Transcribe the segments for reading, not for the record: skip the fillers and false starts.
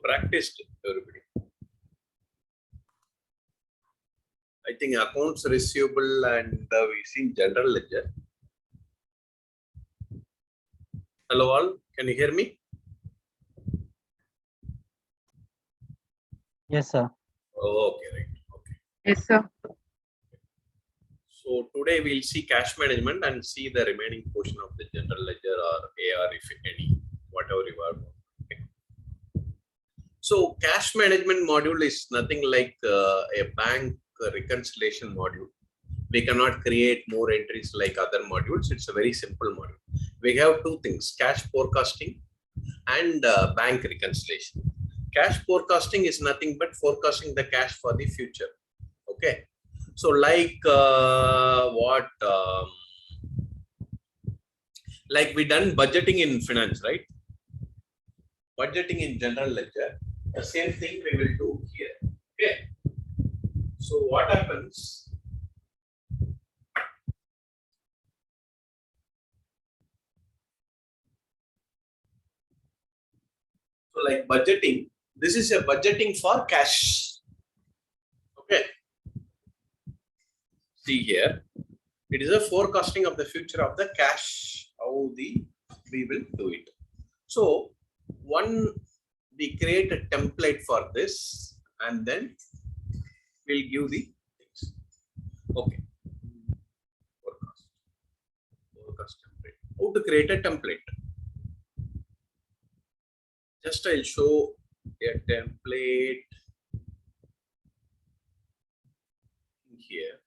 practiced, everybody. I think accounts receivable and we've seen general ledger. Hello all, can you hear me? Yes, sir. Oh, okay, right. Okay. Yes, sir. So today we'll see cash management and see the remaining portion of the general ledger or AR, if any, whatever you are. Okay. So cash management module is nothing like a bank reconciliation module. We cannot create more entries like other modules. It's a very simple module. We have two things: cash forecasting and bank reconciliation. Cash forecasting is nothing but forecasting the cash for the future. Okay. So like like we done budgeting in finance, right? Budgeting in general ledger. The same thing we will do here. Okay. So what happens? So like budgeting, this is a budgeting for cash. Okay. See here, it is a forecasting of the future of the cash, how we will do it. So we create a template for this and then we'll give the things. Okay. Forecast template. How to create a template? Just I'll show a template here.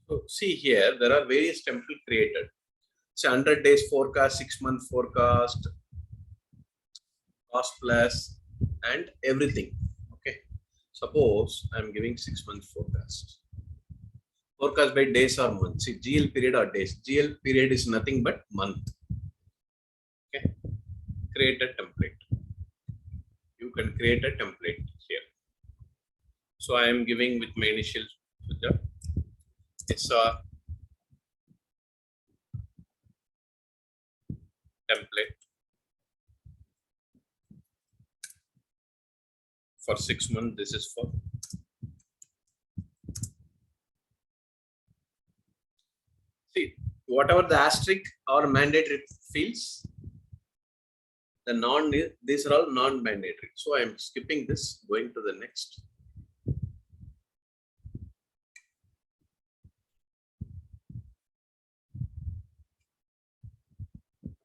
So see here, there are various templates created. So 100 days forecast, 6-month forecast, cost plus, and everything. Okay. Suppose I'm giving 6-month forecast. Forecast by days or months. See, GL period or days. GL period is nothing but month. Okay. Create a template. You can create a template here. So I am giving with my initials with the SR template for 6 months. This is for see whatever the asterisk or mandatory fields. These are all non-mandatory. So I am skipping this, going to the next.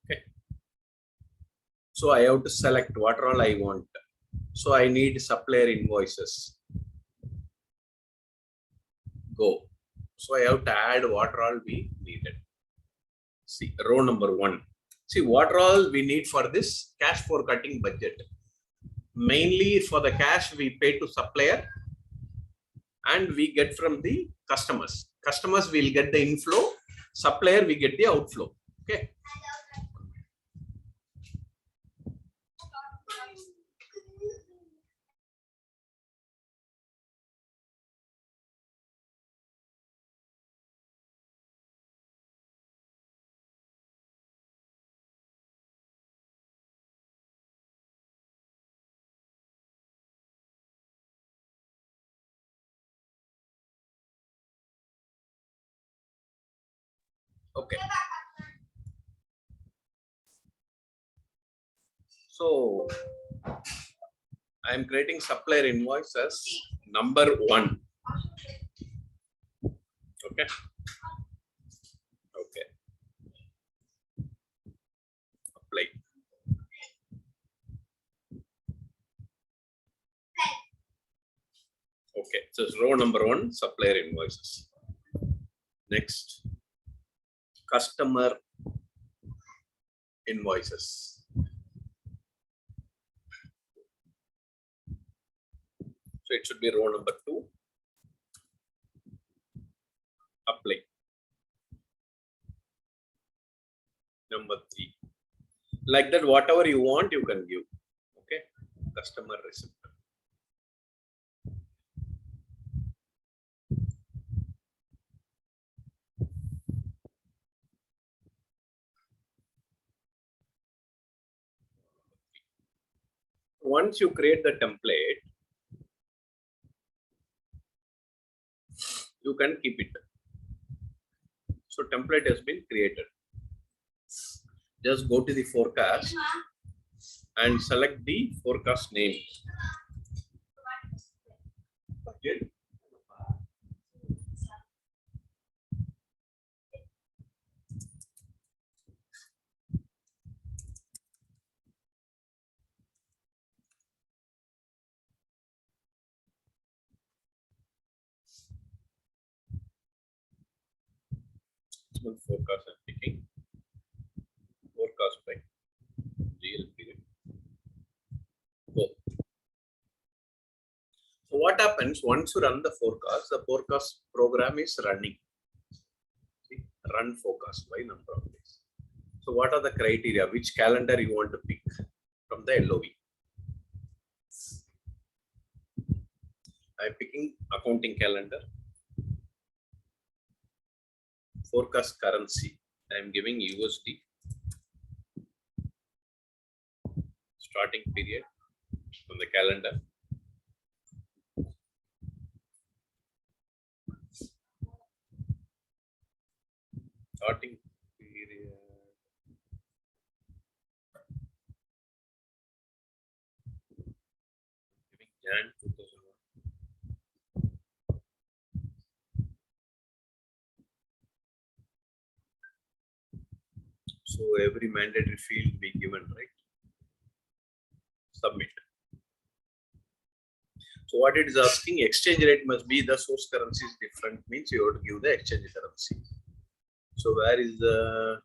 Okay. So I have to select what all I want. So I need supplier invoices. Go. So I have to add what all we needed. See, row number 1. See what all we need for this cash forecasting budget. Mainly for the cash we pay to supplier and we get from the customers. Customers will get the inflow, supplier we get the outflow. Okay. Okay. So I am creating supplier invoice as number 1. Okay. Okay. Apply. Okay. So it's row number 1, supplier invoices. Next, customer invoices. So it should be row number 2. Apply. Number 3. Like that, whatever you want, you can give. Okay. Customer receipt. once you create the template, you can keep it. So template has been created. Just go to the forecast and select the forecast name. Okay. Forecast I'm picking. Forecast by GL period. Go. So what happens once you run the forecast program is running. See, run forecast by number of days. So what are the criteria? Which calendar you want to pick from the LOV? I'm picking accounting calendar. Forecast currency. I'm giving USD. Starting period from the calendar. Starting period. Giving Jan 2001. So every mandatory field be given, right? Submit. So what it is asking, exchange rate must be the source currency is different, means you have to give the exchange currency. So where is the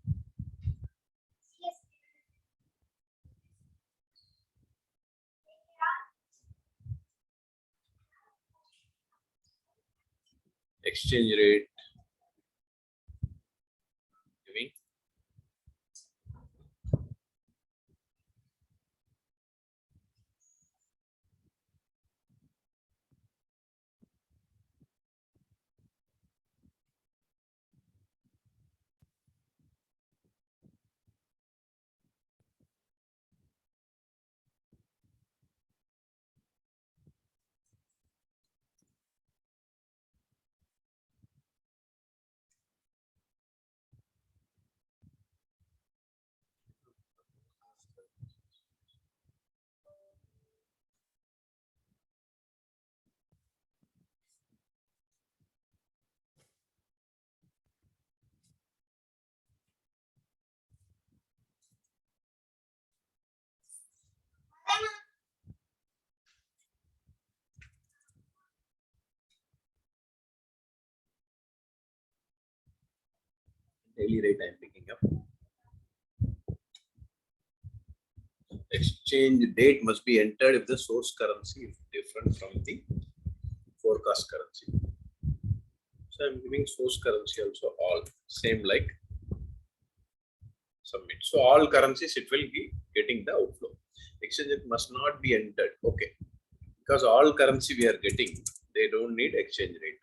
exchange rate giving? Daily rate I'm picking up. Exchange date must be entered if the source currency is different from the forecast currency. So I'm giving source currency also all same like submit. So all currencies it will be getting the outflow. Exchange rate must not be entered. Okay. Because all currency we are getting, they don't need exchange rate.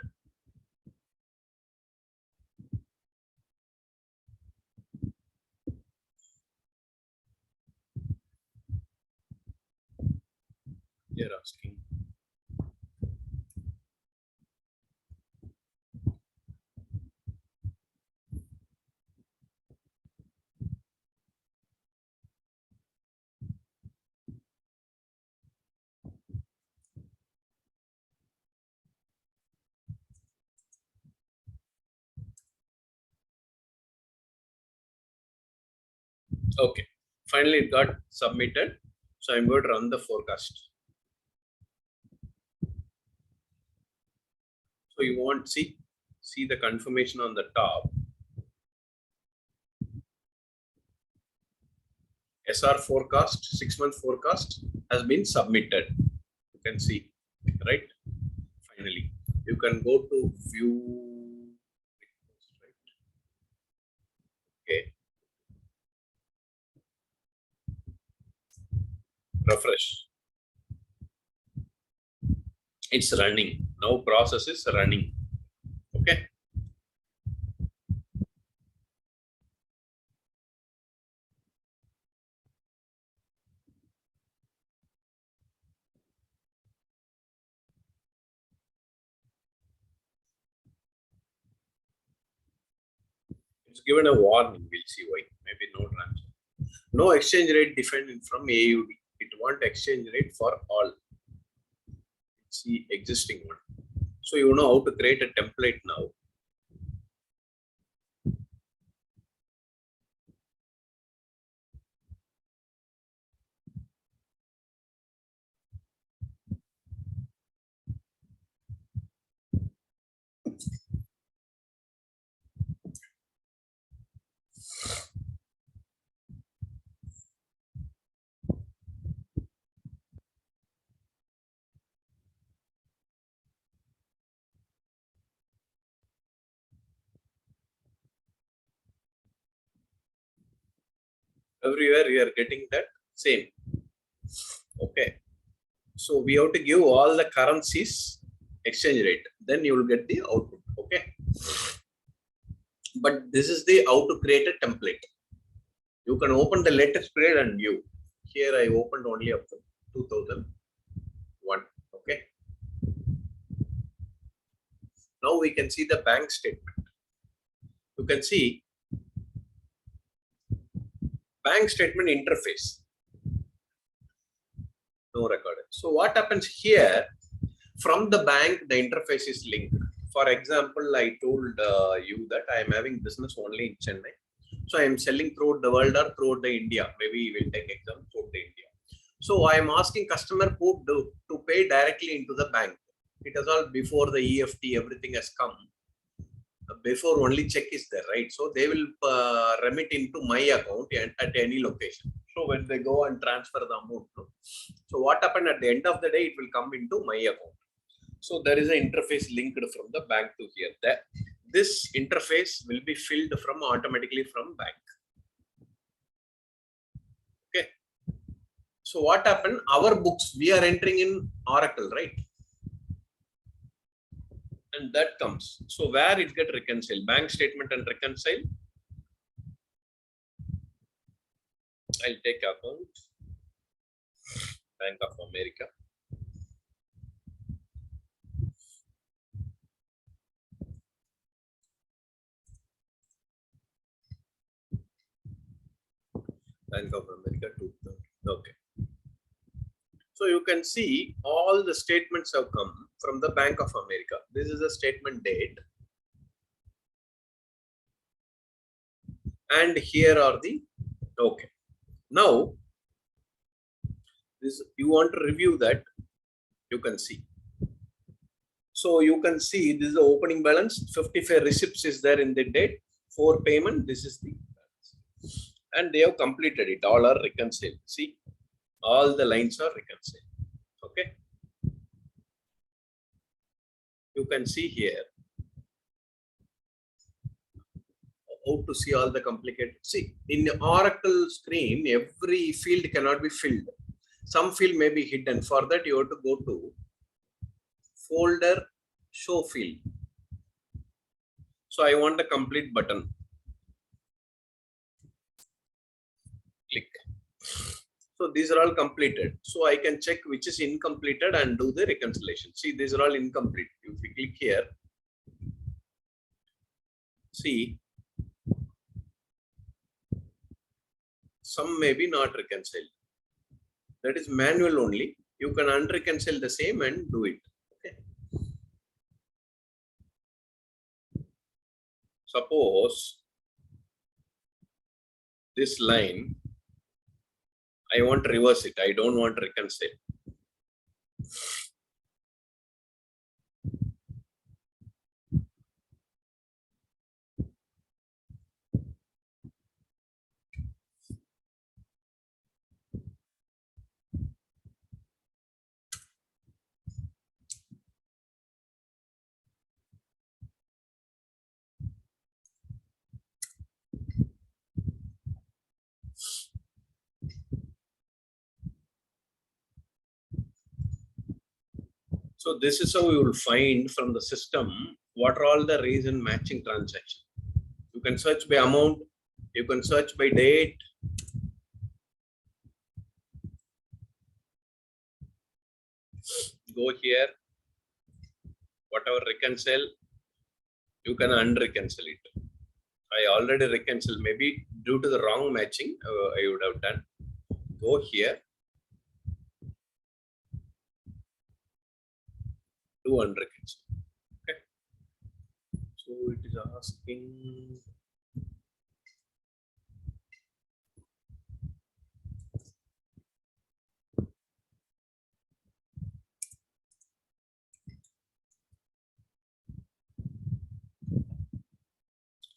They are asking. Okay. Finally, it got submitted. So I'm going to run the forecast. So you want see the confirmation on the top. SR forecast, 6-month forecast has been submitted. You can see, right? Finally, you can go to view. Okay. Refresh. It's running. Now process is running. Okay. It's given a warning. We'll see why. Maybe no transfer. No exchange rate defined from AUD. It want exchange rate for all. It's the existing one. So you know how to create a template now. Everywhere you are getting that same. Okay. So we have to give all the currencies exchange rate. Then you will get the output. Okay. But this is the how to create a template. You can open the latest period and view. Here I opened only up to 2001. Okay. Now we can see the bank statement. You can see bank statement interface. No recorded. So what happens here? From the bank, the interface is linked. For example, I told you that I am having business only in Chennai. So I am selling throughout the world or throughout the India. Maybe we will take exam throughout the India. So I am asking customer to pay directly into the bank. It is all before the EFT, everything has come. Before only check is there, right? So they will remit into my account at any location. So when they go and transfer the amount, so what happened at the end of the day, it will come into my account. So there is an interface linked from the bank to here. This interface will be filled from automatically from bank. Okay. So what happened? Our books we are entering in Oracle, right? And that comes. So where it get reconciled? Bank statement and reconcile. I'll take account. Bank of America. Bank of America 2. Okay. So you can see all the statements have come from the Bank of America. This is a statement date. And here are the, okay. Now, this you want to review that, you can see. So you can see this is the opening balance, 55 receipts is there in the date, 4 payment, this is the balance. And they have completed it, all are reconciled. See, all the lines are reconciled. Okay. You can see here how to see all the complicated. See, in the Oracle screen, every field cannot be filled. Some field may be hidden. For that, you have to go to folder, show field. So I want the complete button. Click. So these are all completed. So I can check which is incompleted and do the reconciliation. See, these are all incomplete. If we click here, see, some may be not reconciled. That is manual only. You can unreconcile the same and do it. Okay. Suppose this line, I want to reverse it. I don't want to reconcile. So this is how you will find from the system what are all the reason matching transaction. You can search by amount, you can search by date. Go here, whatever reconcile, you can unreconcile it. I already reconciled. Maybe due to the wrong matching, I would have done. Go here. Do unreconcile. Okay. So it is asking.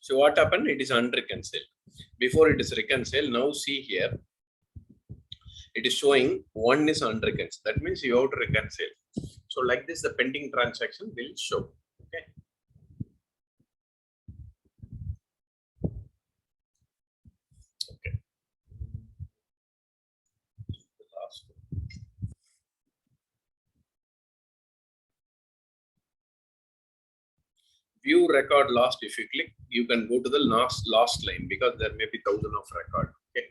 So what happened? It is unreconciled. Before it is reconciled, now see here. It is showing one is unreconciled. That means you have to reconcile. So like this, the pending transaction will show. Okay. Okay. The last one. View record lost. If you click, you can go to the last line because there may be thousands of record. Okay.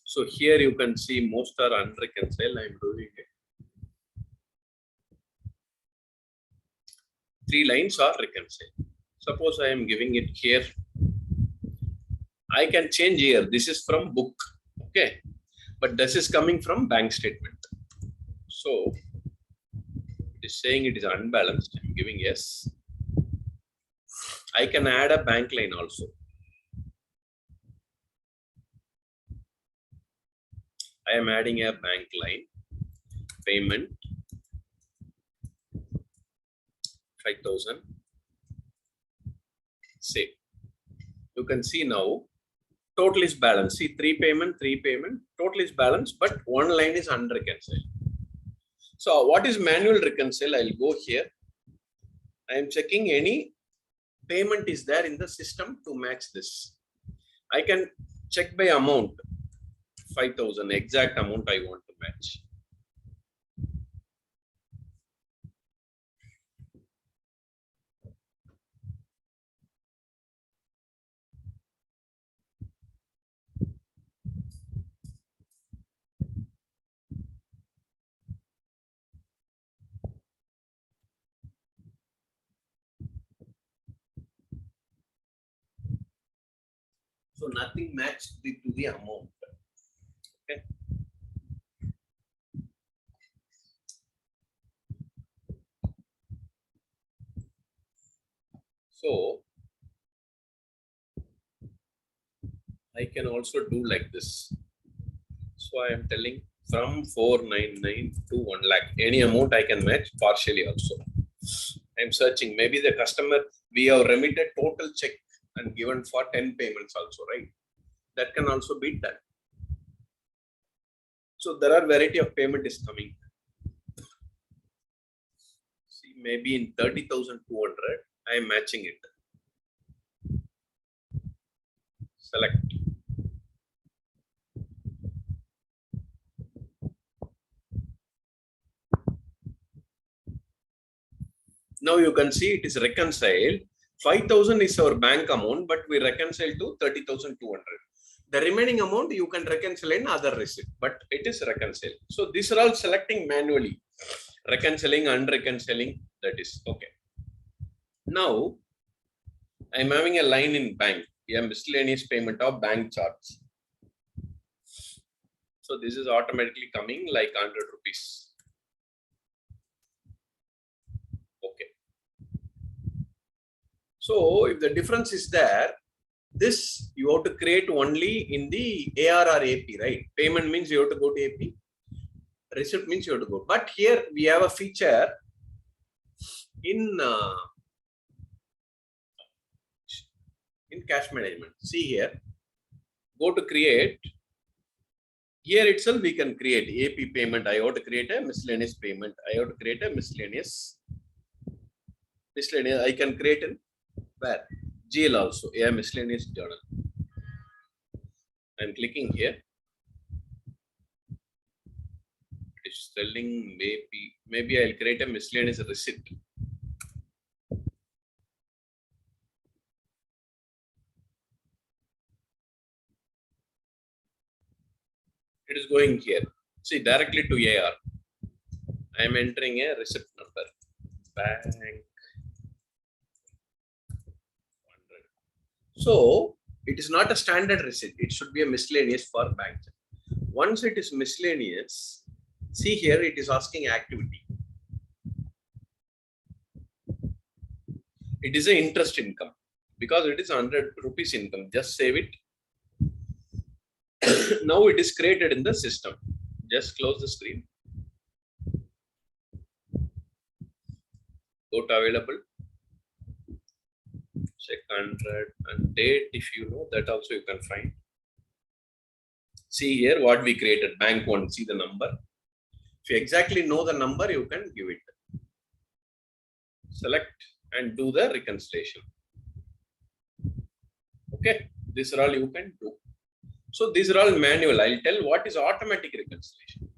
So here you can see most are unreconciled. I am doing it. 3 lines are reconciled. Suppose I am giving it here. I can change here. This is from book. Okay. But this is coming from bank statement. So it is saying it is unbalanced. I'm giving yes. I can add a bank line also. I am adding a bank line. Payment 5,000. Save. You can see now total is balanced. See 3 payment. Total is balanced, but one line is unreconciled. So what is manual reconcile? I'll go here. I am checking any payment is there in the system to match this. I can check by amount. 5,000 exact amount I want to match. So nothing matched to the amount. Okay. So I can also do like this. So I am telling from 499 to 1 lakh. Any amount I can match partially also. I am searching. Maybe the customer, we have remitted total check and given for 10 payments also, right? That can also be done. So there are variety of payment is coming. See, maybe in 30,200, I am matching it. Select. Now you can see it is reconciled. 5,000 is our bank amount, but we reconcile to 30,200. The remaining amount you can reconcile in other receipt, but it is reconciled. So these are all selecting manually. Reconciling, unreconciling, that is okay. Now I'm having a line in bank, a miscellaneous payment of bank charge. So this is automatically coming like 100 rupees. Okay. So if the difference is there, this you have to create only in the ARR AP, right? Payment means you have to go to AP. Receipt means you have to go. But here we have a feature in cash management. See here, go to create. Here itself we can create AP payment. I have to create a miscellaneous payment. I have to create a miscellaneous. I can create in where? GL also. Yeah, miscellaneous journal. I'm clicking here. It is telling maybe I'll create a miscellaneous receipt. It is going here. See, directly to AR. I am entering a receipt number. Bank 100. So it is not a standard receipt. It should be a miscellaneous for bank. Once it is miscellaneous, see here it is asking activity. It is an interest income because it is 100 rupees income. Just save it. Now it is created in the system. Just close the screen. Go to available. Check 100 and date. If you know that also you can find. See here what we created. Bank 1. See the number. If you exactly know the number, you can give it. Select and do the reconciliation. Okay. These are all you can do. So these are all manual. I'll tell what is automatic reconciliation.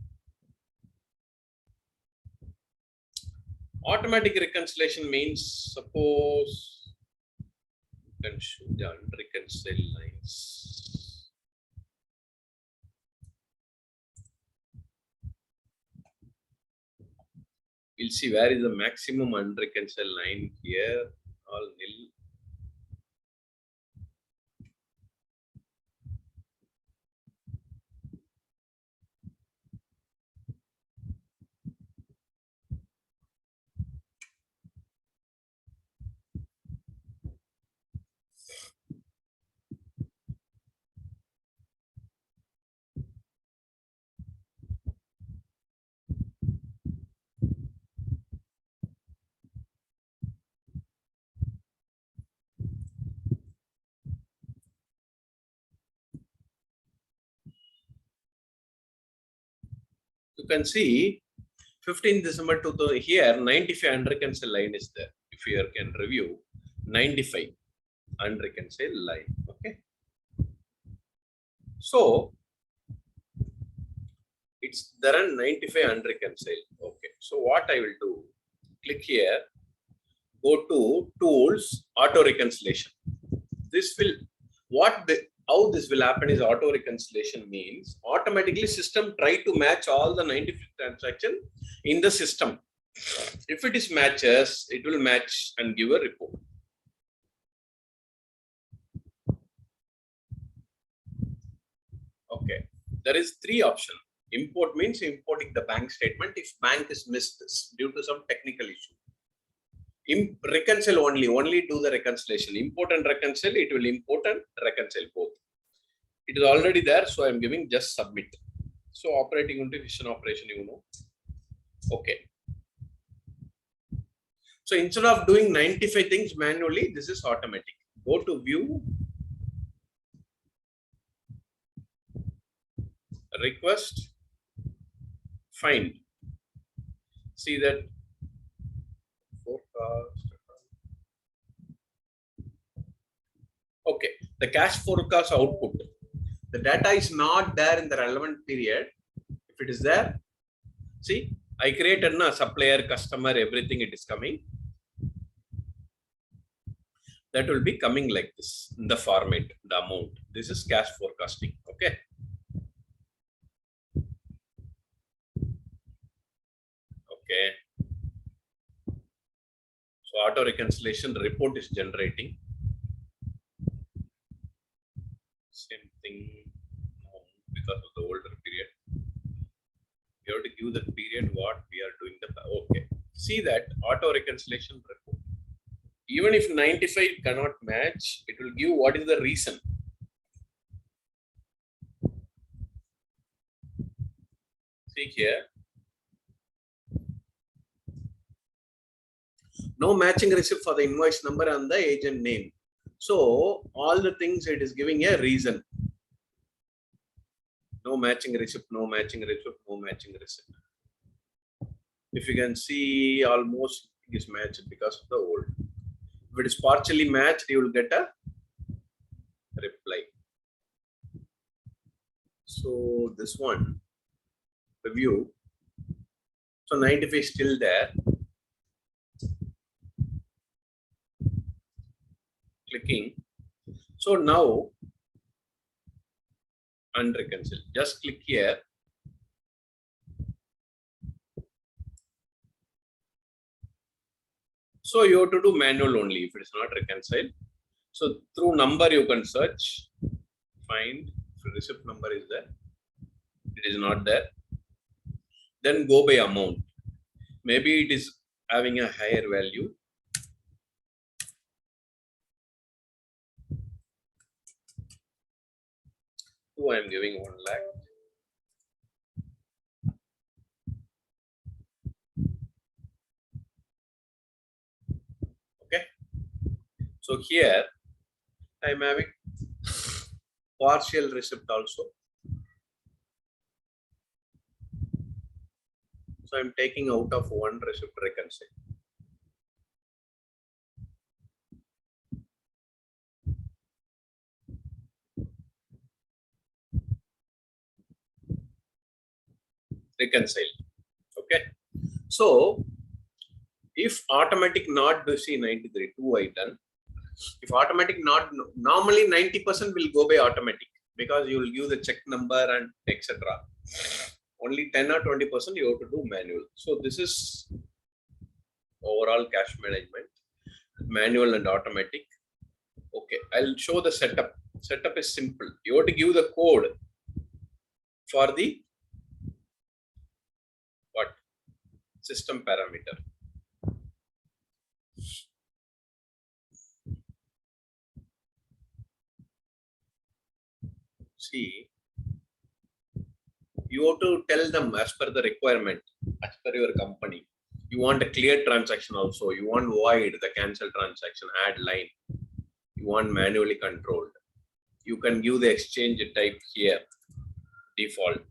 Automatic reconciliation means, suppose you can show the unreconciled lines. We'll see where is the maximum unreconciled line here. All nil. You can see 15th December 2000 here 95 unreconciled line is there. If you can review 95 unreconciled line. Okay. So it's there are 95 unreconciled. Okay. So what I will do, click here, go to tools, auto reconciliation. This will how this will happen is auto reconciliation means automatically system try to match all the 95 transaction in the system. If it is matches, it will match and give a report. Okay, there is 3 options. Import means importing the bank statement if bank is missed due to some technical issue. Reconcile only do the reconciliation. Import and reconcile, it will import and reconcile both. It is already there, so I am giving just submit. So operating integration operation, you know. Okay. So instead of doing 95 things manually, this is automatic. Go to view, request, find. See that forecast. Okay, the cash forecast output. The data is not there in the relevant period. If it is there, see, I created a supplier, customer, everything it is coming. That will be coming like this in the format, the amount. This is cash forecasting. Okay. Okay. So auto reconciliation report is generating. Same thing because of the older period. You have to give the period what we are doing. Okay. See that auto reconciliation report. Even if 95 cannot match, it will give what is the reason. See here. No matching receipt for the invoice number and the agent name. So all the things it is giving a reason. No matching receipt, no matching receipt, no matching receipt. If you can see, almost it is matched because of the old. If it is partially matched, you will get a reply. So this one, review. So 95 is still there. Clicking. So now and reconcile. Just click here. So you have to do manual only if it is not reconcile. So through number you can search, find if receipt number is there. It is not there. Then go by amount. Maybe it is having a higher value. So I am giving 1 lakh. Okay. So here I am having partial receipt also. So I'm taking out of 1 receipt reconcile. Reconcile. Okay. So if automatic not see 93, 2 I done. If automatic not, normally 90% will go by automatic because you will give the check number and etc. Only 10 or 20% you have to do manual. So this is overall cash management, manual and automatic. Okay, I'll show the setup. Setup is simple. You have to give the code for the what? System parameter. See, you have to tell them as per the requirement, as per your company. You want a clear transaction also. You want void, the cancel transaction, add line. You want manually controlled. You can give the exchange type here, default.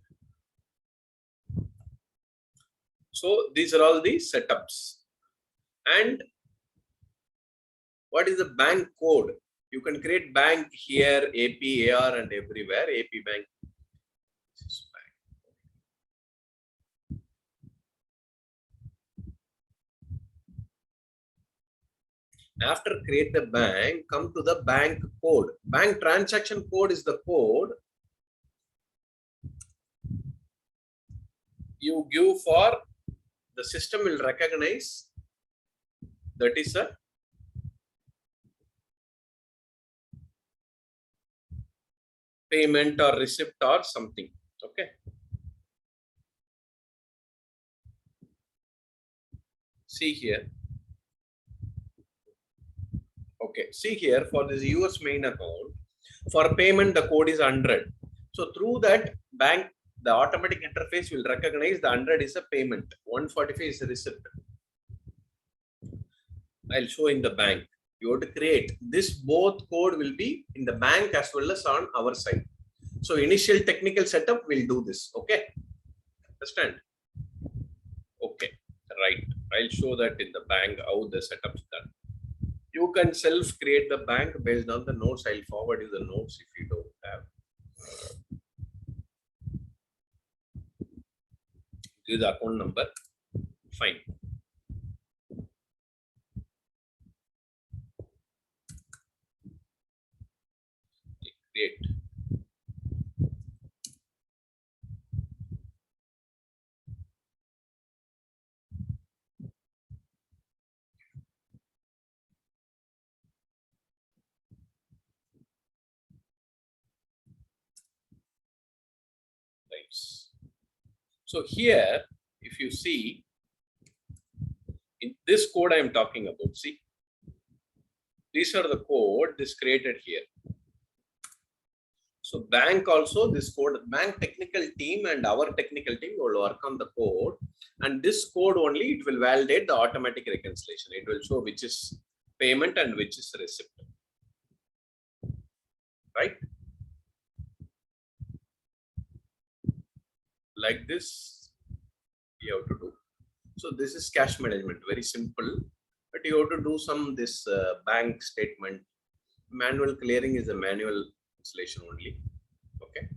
So these are all the setups. And what is the bank code? You can create bank here, AP, AR and everywhere, AP bank. After create the bank, come to the bank code. Bank transaction code is the code you give for the system will recognize that is a payment or receipt or something. Okay. See here. Okay. See here for this US main account, for payment the code is 100. So through that bank, the automatic interface will recognize the 100 is a payment, 145 is a receipt. I'll show in the bank. You have to create this, both code will be in the bank as well as on our side. So initial technical setup will do this. Okay. Understand? Okay. Right. I'll show that in the bank how the setup is done. You can self create the bank based on the notes. I'll forward you the notes if you don't have. Give the account number. Fine. Create. So here, if you see, in this code I am talking about, see, these are the code this created here. So bank also, this code, bank technical team and our technical team will work on the code, and this code only it will validate the automatic reconciliation. It will show which is payment and which is receipt, right? Like this, you have to do. So this is cash management, very simple, but you have to do some this bank statement. Manual clearing is a manual installation only. Okay.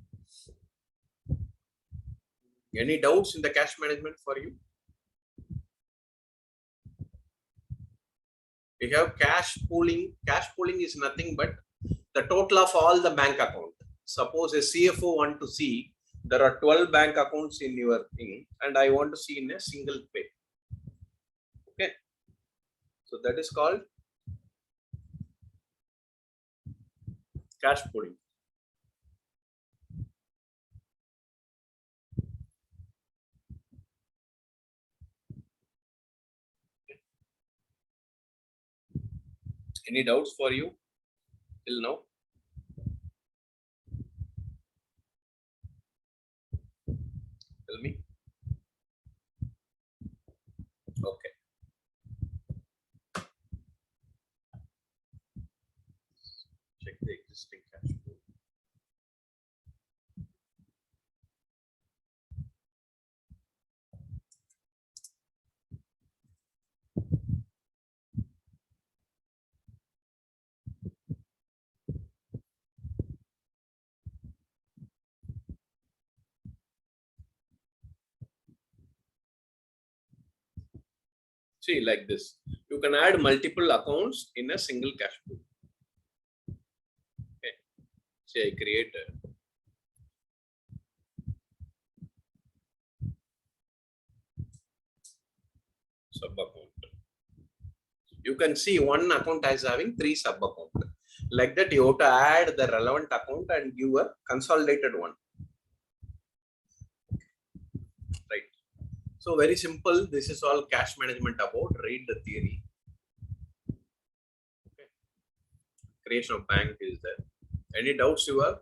Any doubts in the cash management for you? We have cash pooling. Cash pooling is nothing but the total of all the bank account. suppose a CFO want to see there are 12 bank accounts in your thing, and I want to see in a single pay. Okay, so that is called cash pooling. Any doubts for you till now? Tell me. Okay. Check the existing cash pool. See, like this, you can add multiple accounts in a single cash pool. Okay. See, I create a sub account. You can see one account is having 3 sub accounts. Like that, you have to add the relevant account and give a consolidated one. Right. So very simple. This is all cash management about. Read the theory. Okay. Creation of bank is there. Any doubts you have?